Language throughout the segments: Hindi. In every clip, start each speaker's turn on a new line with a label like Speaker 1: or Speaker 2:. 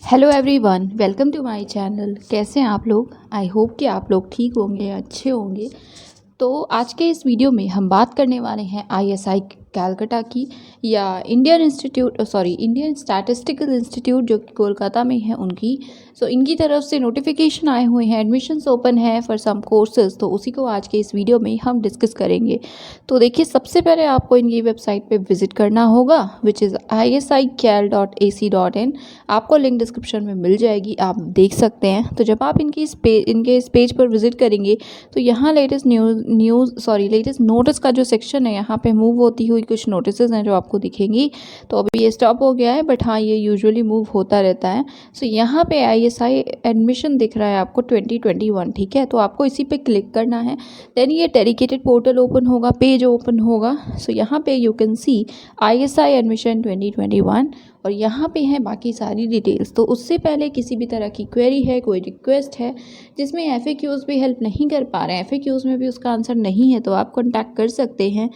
Speaker 1: Hello everyone, welcome to my channel. कैसे हैं आप लोग? आई होप कि आप लोग ठीक होंगे, अच्छे होंगे। तो आज के इस वीडियो में हम बात करने वाले हैं आईएसआई कैलकाटा की या इंडियन स्टैटिस्टिकल इंस्टीट्यूट जो कि कोलकाता में है उनकी। इनकी तरफ से नोटिफिकेशन आए हुए हैं, एडमिशन्स ओपन है फॉर सम कोर्सेज, तो उसी को आज के इस वीडियो में हम डिस्कस करेंगे। तो देखिए, सबसे पहले आपको इनकी वेबसाइट पे विजिट करना होगा विच इज़ isical.ac.in। आपको लिंक डिस्क्रिप्शन में मिल जाएगी, आप देख सकते हैं। तो जब आप इनके इस पेज पर विजिट करेंगे तो यहाँ लेटेस्ट नोटिस का जो सेक्शन है यहाँ पे मूव होती हुई कुछ नोटिसेस हैं जो आपको दिखेंगी। तो अभी ये स्टॉप हो गया है, बट हाँ ये यूजुअली मूव होता रहता है। यहाँ पे आईएसआई एडमिशन दिख रहा है आपको 2021, ठीक है। तो आपको इसी पे क्लिक करना है। देन ये डेडिकेटेड पोर्टल ओपन होगा, पेज ओपन होगा। यहाँ पे you can see ISI admission 2021 और यहाँ पे है बाकी सारी डिटेल्स। तो उससे पहले किसी भी तरह की क्वेरी है, कोई रिक्वेस्ट है जिसमें एफएक्यूज़ भी हेल्प नहीं कर पा रहे हैं, एफएक्यूज़ में भी उसका आंसर नहीं है, तो आप कॉन्टैक्ट कर सकते हैं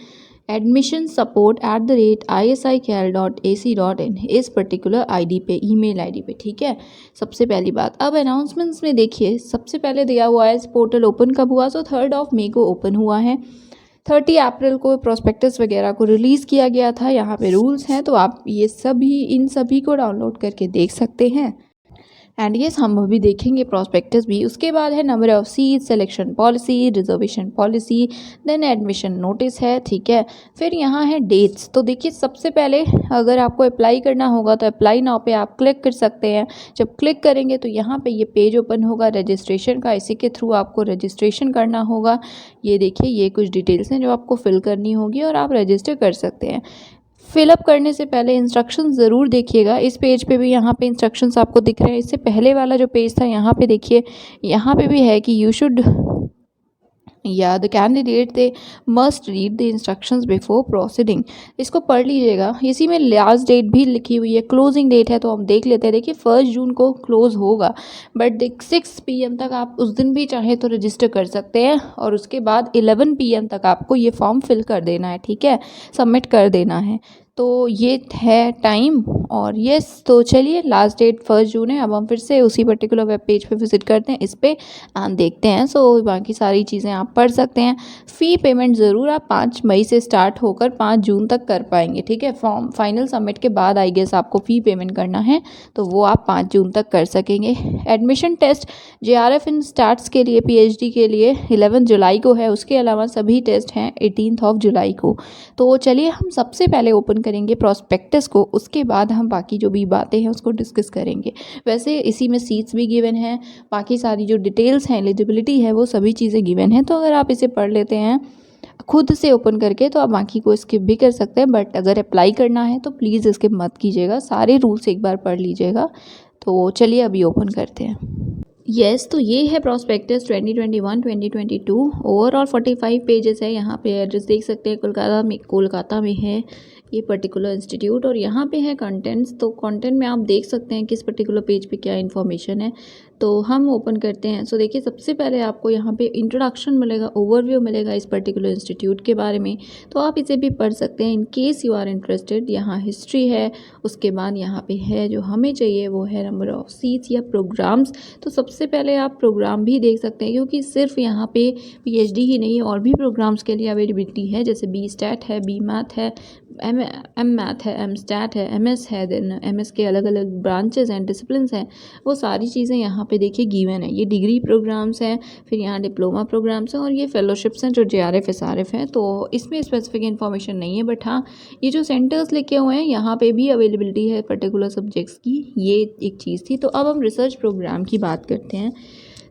Speaker 1: admissionsupport@isical.ac.in इस पर्टिकुलर आईडी पे, ईमेल आईडी पे, ठीक है। सबसे पहली बात, अब अनाउंसमेंट्स में देखिए सबसे पहले दिया हुआ है पोर्टल ओपन कब हुआ। 3 मई को ओपन हुआ है। 30 अप्रैल को प्रोस्पेक्टस वगैरह को रिलीज़ किया गया था। यहाँ पे रूल्स हैं, तो आप इन सभी को डाउनलोड करके देख सकते हैं। एंड येस, हम अभी देखेंगे प्रोस्पेक्टस भी। उसके बाद है number of seat, selection policy, reservation policy, then admission notice है, ठीक है। फिर यहाँ है डेट्स। तो देखिए, सबसे पहले अगर आपको अप्लाई करना होगा तो अप्लाई नाउ पे आप क्लिक कर सकते हैं। जब क्लिक करेंगे तो यहाँ पे ये पेज ओपन होगा रजिस्ट्रेशन का। इसी के थ्रू आपको रजिस्ट्रेशन करना होगा। ये देखिए, ये कुछ डिटेल्स हैं जो आपको फिल करनी होगी और आप रजिस्टर कर सकते हैं। फिलअप करने से पहले इंस्ट्रक्शन ज़रूर देखिएगा। इस पेज पे भी यहाँ पे इंस्ट्रक्शंस आपको दिख रहे हैं। इससे पहले वाला जो पेज था यहाँ पे देखिए, यहाँ पे भी है कि you should the candidate they must read the instructions before proceeding. इसको पढ़ लीजिएगा। इसी में लास्ट डेट भी लिखी हुई है, क्लोजिंग डेट है, तो हम देख लेते हैं। देखिए 1 जून को क्लोज होगा, बट 6 PM तक आप उस दिन भी चाहे तो रजिस्टर कर सकते हैं और उसके बाद 11 PM तक आपको ये फॉर्म फिल कर देना है, ठीक है, सबमिट कर देना है। तो ये है टाइम। और येस, तो चलिए, लास्ट डेट 1 जून है। अब हम फिर से उसी पर्टिकुलर वेब पेज पे विजिट करते हैं, इस पे देखते हैं। बाकी सारी चीज़ें आप पढ़ सकते हैं। फ़ी पेमेंट ज़रूर आप 5 मई से स्टार्ट होकर 5 जून तक कर पाएंगे, ठीक है। फॉर्म फाइनल सबमिट के बाद आई गेस आपको फ़ी पेमेंट करना है, तो वो आप 5 जून तक कर सकेंगे। एडमिशन टेस्ट JRF इन स्टार्ट्स के लिए, PhD के लिए 11 जुलाई को है। उसके अलावा सभी टेस्ट हैं 18 जुलाई को। तो चलिए, हम सबसे पहले ओपन करेंगे प्रोस्पेक्टस को, उसके बाद हम बाकी जो भी बातें हैं उसको डिस्कस करेंगे। वैसे इसी में सीट्स भी गिवन हैं, बाकी सारी जो डिटेल्स हैं, एलिजिबिलिटी है, वो सभी चीज़ें गिवन हैं। तो अगर आप इसे पढ़ लेते हैं खुद से ओपन करके तो आप बाकी को स्किप भी कर सकते हैं, बट अगर अप्लाई करना है तो प्लीज़ स्किप मत कीजिएगा, सारे रूल्स एक बार पढ़ लीजिएगा। तो चलिए अभी ओपन करते हैं। येस, तो ये है प्रोस्पेक्टस 2021-2022। ओवरऑल 45 पेजेस है। यहाँ पे एड्रेस देख सकते हैं, कोलकाता में है ये पर्टिकुलर इंस्टीट्यूट। और यहाँ पे है कंटेंट्स। तो कंटेंट में आप देख सकते हैं किस पर्टिकुलर पेज पे क्या इन्फॉर्मेशन है। तो हम ओपन करते हैं। देखिए, सबसे पहले आपको यहाँ पे इंट्रोडक्शन मिलेगा, ओवरव्यू मिलेगा इस पर्टिकुलर इंस्टीट्यूट के बारे में। तो आप इसे भी पढ़ सकते हैं in case you are interested. यहाँ हिस्ट्री है, उसके बाद यहाँ पे है जो हमें चाहिए वो है नंबर ऑफ सीट्स या प्रोग्राम्स। तो सबसे पहले आप प्रोग्राम भी देख सकते हैं, क्योंकि सिर्फ यहाँ पे PhD ही नहीं, और भी प्रोग्राम्स के लिए अवेलेबिलिटी है, जैसे B स्टैट है, B मैथ है, M मैथ है, M स्टैट है, MS है। देन MS के अलग अलग ब्रांचेस हैं, डिसिप्लिन्स हैं, वो सारी चीज़ें यहाँ पे देखिए गिवन है। ये डिग्री प्रोग्राम्स हैं, फिर यहाँ डिप्लोमा प्रोग्राम्स हैं, और ये फेलोशिप्स हैं जो JRF SRF हैं। तो इसमें स्पेसिफिक इन्फॉर्मेशन नहीं है, बट हाँ ये जो सेंटर्स लिखे हुए हैं यहाँ पे भी अवेलेबिलिटी है पर्टिकुलर सब्जेक्ट्स की। ये एक चीज़ थी। तो अब हम रिसर्च प्रोग्राम की बात करते हैं।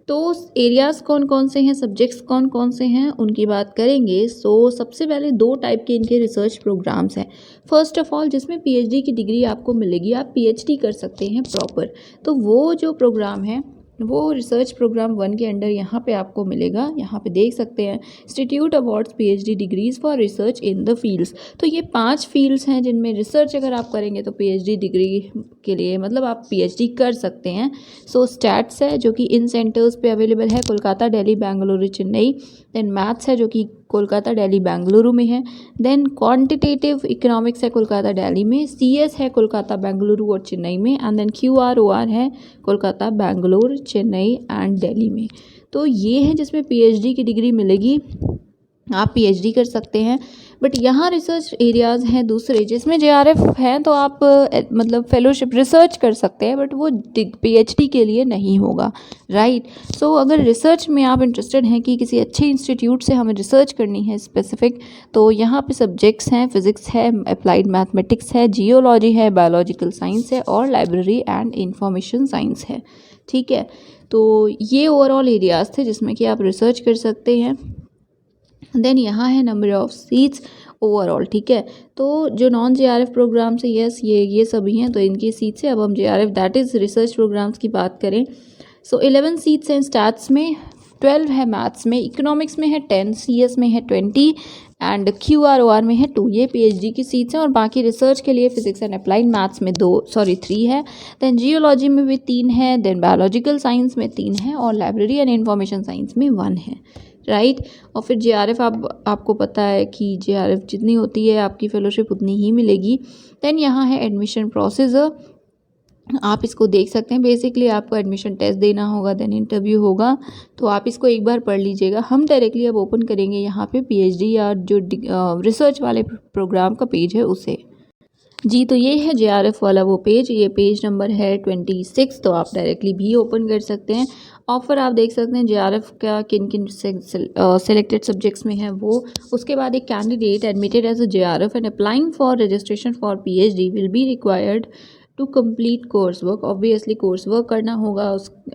Speaker 1: तो एरियाज़ कौन कौन से हैं, सब्जेक्ट्स कौन कौन से हैं, उनकी बात करेंगे। सबसे पहले 2 टाइप के इनके रिसर्च प्रोग्राम्स हैं। फर्स्ट ऑफ ऑल, जिसमें PhD की डिग्री आपको मिलेगी, आप PhD कर सकते हैं प्रॉपर। तो वो जो प्रोग्राम है वो रिसर्च प्रोग्राम 1 के अंडर यहाँ पे आपको मिलेगा। यहाँ पे देख सकते हैं institute awards PhD degrees for research in the fields. तो ये 5 फील्ड्स हैं जिनमें रिसर्च अगर आप करेंगे तो PhD डिग्री के लिए मतलब आप PhD कर सकते हैं। स्टैट्स है जो कि इन सेंटर्स पे अवेलेबल है, कोलकाता, दिल्ली, बेंगलुरु, चेन्नई। देन मैथ्स है जो कि कोलकाता, दिल्ली, बेंगलुरु में है। देन क्वांटिटेटिव इकोनॉमिक्स है कोलकाता, दिल्ली में। CS है कोलकाता, बेंगलुरु और चेन्नई में। एंड देन QROR है कोलकाता, बेंगलुरु, चेन्नई एंड दिल्ली में। तो ये है जिसमें PhD की डिग्री मिलेगी, आप PhD कर सकते हैं। बट यहाँ रिसर्च एरियाज़ हैं दूसरे जिसमें JRF हैं, तो आप मतलब फेलोशिप रिसर्च कर सकते हैं, बट वो PhD के लिए नहीं होगा, राइट। सो अगर रिसर्च में आप इंटरेस्टेड हैं कि किसी अच्छे इंस्टीट्यूट से हमें रिसर्च करनी है स्पेसिफिक, तो यहाँ पे सब्जेक्ट्स हैं, फिज़िक्स है, अप्लाइड मैथमेटिक्स है, जियोलॉजी है, बायोलॉजिकल साइंस है और लाइब्रेरी एंड इंफॉर्मेशन साइंस है, ठीक है। तो ये ओवरऑल एरियाज़ थे जिसमें कि आप रिसर्च कर सकते हैं। देन यहाँ है नंबर ऑफ़ सीट्स ओवरऑल, ठीक है। तो जो नॉन JRF प्रोग्राम्स है, यस ये सभी हैं, तो इनकी सीट्स है। अब हम JRF that is research programmes की बात करें, सो 11 सीट्स हैं स्टैट्स में, 12 है मैथ्स में, इकोनॉमिक्स में है 10, CS में है 20 एंड QROR में है 2। ये PhD की सीट्स हैं। और बाकी रिसर्च के लिए फिजिक्स एंड अप्लाइड मैथ्स में 3 है। देन जियोलॉजी में भी 3 है, देन बायोलॉजिकल साइंस में 3 है और लाइब्रेरी एंड इंफॉर्मेशन साइंस में 1 है, राइट। और फिर JRF आपको पता है कि JRF जितनी होती है आपकी फेलोशिप उतनी ही मिलेगी। देन यहाँ है एडमिशन प्रोसीजर, आप इसको देख सकते हैं। बेसिकली आपको एडमिशन टेस्ट देना होगा, देन इंटरव्यू होगा, तो आप इसको एक बार पढ़ लीजिएगा। हम डायरेक्टली अब ओपन करेंगे यहाँ पे PhD या जो रिसर्च वाले प्रोग्राम का पेज है उसे जी। तो ये है JRF वाला वो पेज, ये पेज नंबर है 26, तो आप डायरेक्टली भी ओपन कर सकते हैं। ऑफ़र आप देख सकते हैं JRF का किन किन सेलेक्टेड सब्जेक्ट्स में है वो। उसके बाद एक candidate admitted as a JRF and applying for registration for PhD will be required to complete course work. Obviously course work करना होगा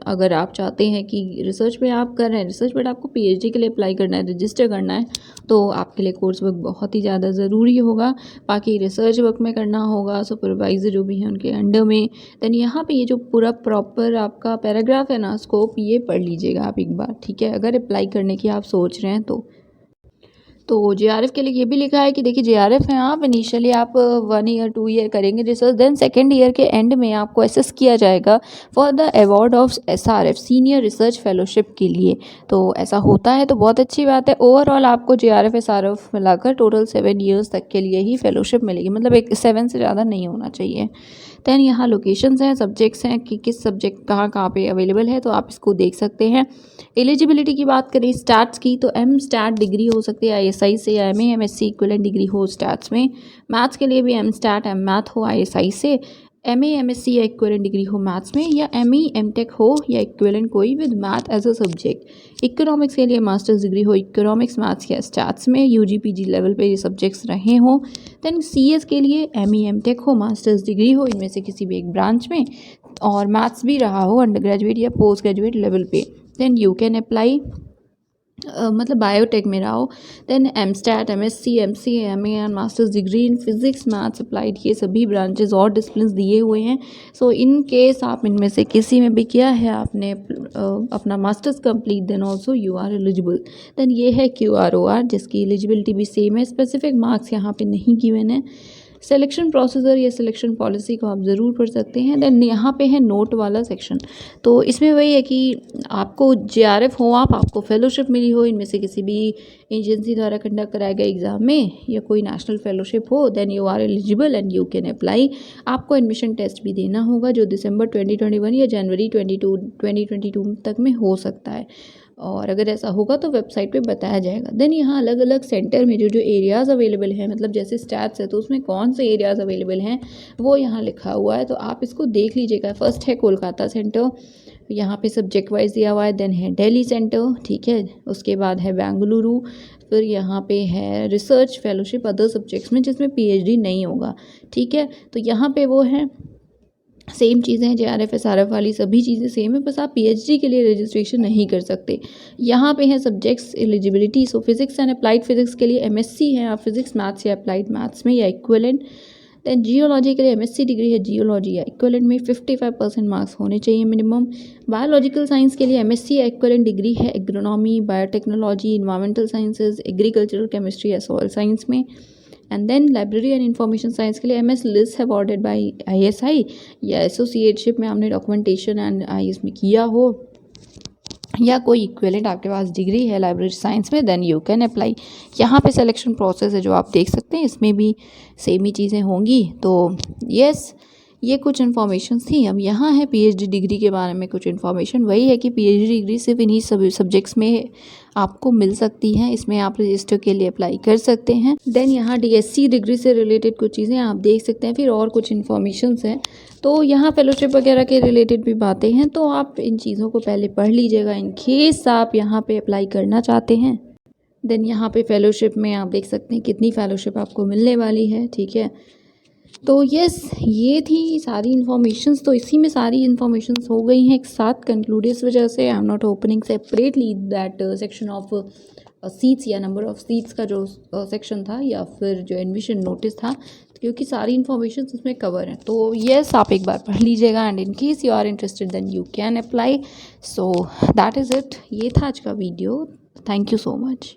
Speaker 1: अगर आप चाहते हैं कि रिसर्च में आप कर रहे हैं रिसर्च, बट आपको PhD के लिए अप्लाई करना है, रजिस्टर करना है, तो आपके लिए कोर्स वर्क बहुत ही ज़्यादा ज़रूरी होगा। बाकी रिसर्च वर्क में करना होगा, सुपरवाइज़र जो भी हैं उनके अंडर में। देन यहाँ पे ये जो पूरा प्रॉपर आपका पैराग्राफ है ना, स्कोप, ये पढ़ लीजिएगा आप एक बार, ठीक है, अगर अप्लाई करने की आप सोच रहे हैं तो JRF के लिए ये भी लिखा है कि देखिए JRF है आप इनिशियली आप 1 ईयर 2 ईयर करेंगे रिसर्च, देन सेकेंड ईयर के एंड में आपको असेस किया जाएगा for the award of SRF senior research fellowship के लिए। तो ऐसा होता है तो बहुत अच्छी बात है। ओवरऑल आपको JRF SRF मिलाकर टोटल 7 ईयर्स तक के लिए ही फेलोशिप मिलेगी, मतलब 7 से ज़्यादा नहीं होना चाहिए। देन यहाँ लोकेशंस हैं, सब्जेक्ट्स हैं कि किस सब्जेक्ट कहाँ पे अवेलेबल है, तो आप इसको देख सकते हैं। एलिजिबिलिटी की बात करें स्टैट्स की, तो MStat डिग्री हो सकती है ISI से, या MA MSc इक्विवेलेंट डिग्री हो स्टैट्स में। मैथ्स के लिए भी MStat MMath हो ISI से, MA MSc या इक्विवेलेंट डिग्री हो मैथ्स में, या ME MTech हो या इक्विवेलेंट कोई with math as a subject. Economics के लिए मास्टर्स डिग्री हो इकोनॉमिक्स मैथ्स या स्टैट्स में, UG PG लेवल पे ये सब्जेक्ट्स रहे हों। देन CS के लिए ME MTech हो, मास्टर्स डिग्री हो इनमें से किसी भी एक ब्रांच में, और मैथ्स भी रहा हो अंडर ग्रेजुएट या पोस्ट ग्रेजुएट लेवल पे। देन यू कैन अप्लाई मतलब बायोटेक में रहा हो। Then MStat MSc MCA MA and masters degree in physics maths applied, ये सभी ब्रांचेस और डिसिप्लिन दिए हुए हैं। सो इन केस आप इनमें से किसी में भी किया है आपने अपना masters complete, then also you are eligible. Then ये है QROR जिसकी एलिजिबिलिटी भी सेम है, स्पेसिफिक मार्क्स यहाँ पे नहीं गिवन है। सिलेक्शन प्रोसीजर या सिलेक्शन पॉलिसी को आप ज़रूर पढ़ सकते हैं। देन यहाँ पे है नोट वाला सेक्शन, तो इसमें वही है कि आपको JRF हो आपको फेलोशिप मिली हो इनमें से किसी भी एजेंसी द्वारा कंडक्ट कराए गए एग्ज़ाम में, या कोई नेशनल फेलोशिप हो, then you are eligible and you can apply. आपको एडमिशन टेस्ट भी देना होगा जो दिसंबर 2021 या जनवरी 2022 तक में हो सकता है, और अगर ऐसा होगा तो वेबसाइट पे बताया जाएगा। देन यहाँ अलग अलग सेंटर में जो एरियाज़ अवेलेबल हैं, मतलब जैसे स्टैट्स है तो उसमें कौन से एरियाज़ अवेलेबल हैं वो यहाँ लिखा हुआ है, तो आप इसको देख लीजिएगा। फर्स्ट है कोलकाता सेंटर, यहाँ पे सब्जेक्ट वाइज दिया हुआ है। देन है दिल्ली सेंटर, ठीक है, उसके बाद है बेंगलुरु, फिर यहाँ पे है रिसर्च फेलोशिप अदर सब्जेक्ट्स में जिसमें PhD नहीं होगा, ठीक है। तो यहाँ पे वो है सेम चीज़ें हैं, JRF SRF वाली सभी चीज़ें सेम है, बस आप PhD के लिए रजिस्ट्रेशन नहीं कर सकते। यहाँ पे है subjects eligibility, so physics and applied physics के लिए MSc है आप फिजिक्स मैथ्स या अप्लाइड मैथ्स में या इक्विवेलेंट। देन जियोलॉजी के लिए MSc डिग्री है जियोलॉजी या इक्विवेलेंट में, 55% मार्क्स होने चाहिए मिनिमम। बायोलॉजिकल साइंस के लिए MSc या इक्विवेलेंट डिग्री है agronomy, biotechnology, environmental sciences, agricultural chemistry या सॉइल साइंस में। And then library and information science के लिए MS list awarded by ISI या एसोसिएटशिप में आपने डॉक्यूमेंटेशन एंड IS में किया हो, या कोई इक्विवेलेंट आपके पास डिग्री है लाइब्रेरी साइंस में, देन यू कैन अप्लाई। यहाँ पे सिलेक्शन प्रोसेस है जो आप देख सकते हैं, इसमें भी सेम ही चीज़ें होंगी। तो यस, ये कुछ इन्फॉर्मेशन थी। अब यहाँ है पीएचडी डिग्री के बारे में कुछ इन्फॉर्मेशन। वही है कि पीएचडी डिग्री सिर्फ इन्हीं सभी सब्जेक्ट्स में आपको मिल सकती हैं, इसमें आप रजिस्टर के लिए अप्लाई कर सकते हैं। देन यहाँ डीएससी डिग्री से रिलेटेड कुछ चीज़ें आप देख सकते हैं, फिर और कुछ इन्फॉर्मेशंस हैं। तो यहाँ फेलोशिप वगैरह के रिलेटेड भी बातें हैं, तो आप इन चीज़ों को पहले पढ़ लीजिएगा इन केस आप यहाँ पे अप्लाई करना चाहते हैं। देन यहाँ पे फेलोशिप में आप देख सकते हैं कितनी फेलोशिप आपको मिलने वाली है, ठीक है। तो यस, ये थी सारी इन्फॉर्मेशंस। तो इसी में सारी इन्फॉर्मेशंस हो गई हैं एक साथ कंक्लूड। इस वजह से I am not opening separately that section of seats या नंबर ऑफ सीट्स का जो सेक्शन था या फिर जो एडमिशन नोटिस था, क्योंकि सारी इन्फॉर्मेशन उसमें कवर है। तो यस, आप एक बार पढ़ लीजिएगा and in case you are interested then you can apply. So that is it. ये था आज का video. Thank you so much.